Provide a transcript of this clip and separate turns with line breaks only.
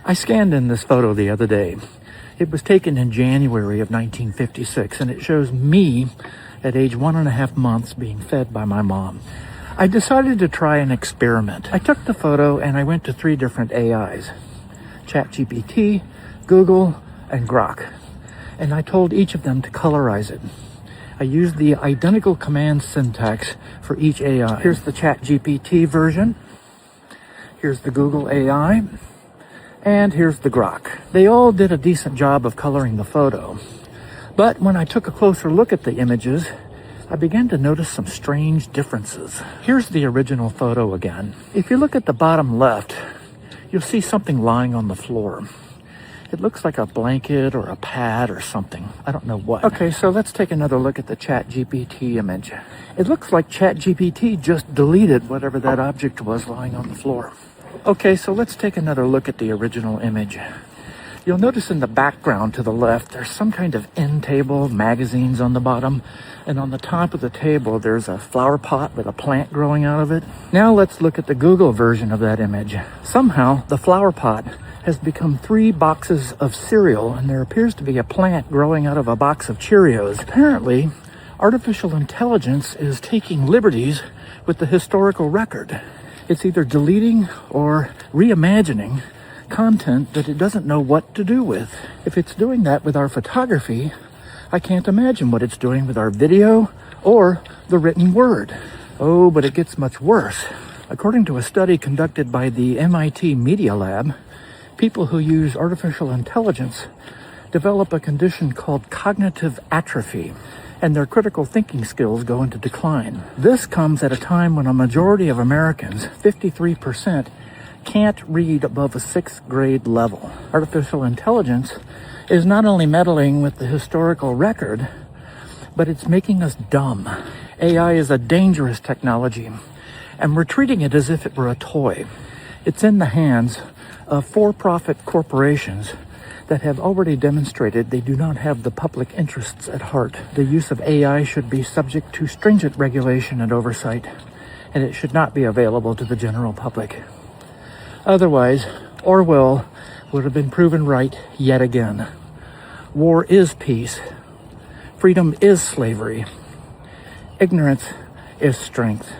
I scanned in this photo the other day. It was taken in January of 1956, and it shows me at age 1.5 months being fed by my mom. I decided to try an experiment. I took the photo and I went to 3 different AIs, ChatGPT, Google, and Grok. And I told each of them to colorize it. I used the identical command syntax for each AI. Here's the ChatGPT version. Here's the Google AI. And here's the Grok. They all did a decent job of coloring the photo. But when I took a closer look at the images, I began to notice some strange differences. Here's the original photo again. If you look at the bottom left, you'll see something lying on the floor. It looks like a blanket or a pad or something. I don't know what. Okay, so let's take another look at the ChatGPT image. It looks like ChatGPT just deleted whatever that object was lying on the floor. Okay, so let's take another look at the original image. You'll notice in the background to the left, there's some kind of end table, magazines on the bottom, and on the top of the table, there's a flower pot with a plant growing out of it. Now let's look at the Google version of that image. Somehow, the flower pot has become 3 boxes of cereal, and there appears to be a plant growing out of a box of Cheerios. Apparently, artificial intelligence is taking liberties with the historical record. It's either deleting or reimagining content that it doesn't know what to do with. If it's doing that with our photography, I can't imagine what it's doing with our video or the written word. Oh, but it gets much worse. According to a study conducted by the MIT Media Lab, people who use artificial intelligence develop a condition called cognitive atrophy, and their critical thinking skills go into decline. This comes at a time when a majority of Americans, 53%, can't read above a 6th grade level. Artificial intelligence is not only meddling with the historical record, but it's making us dumb. AI is a dangerous technology, and we're treating it as if it were a toy. It's in the hands of for-profit corporations that have already demonstrated they do not have the public interests at heart. The use of AI should be subject to stringent regulation and oversight, and it should not be available to the general public. Otherwise, Orwell would have been proven right yet again. War is peace. Freedom is slavery. Ignorance is strength.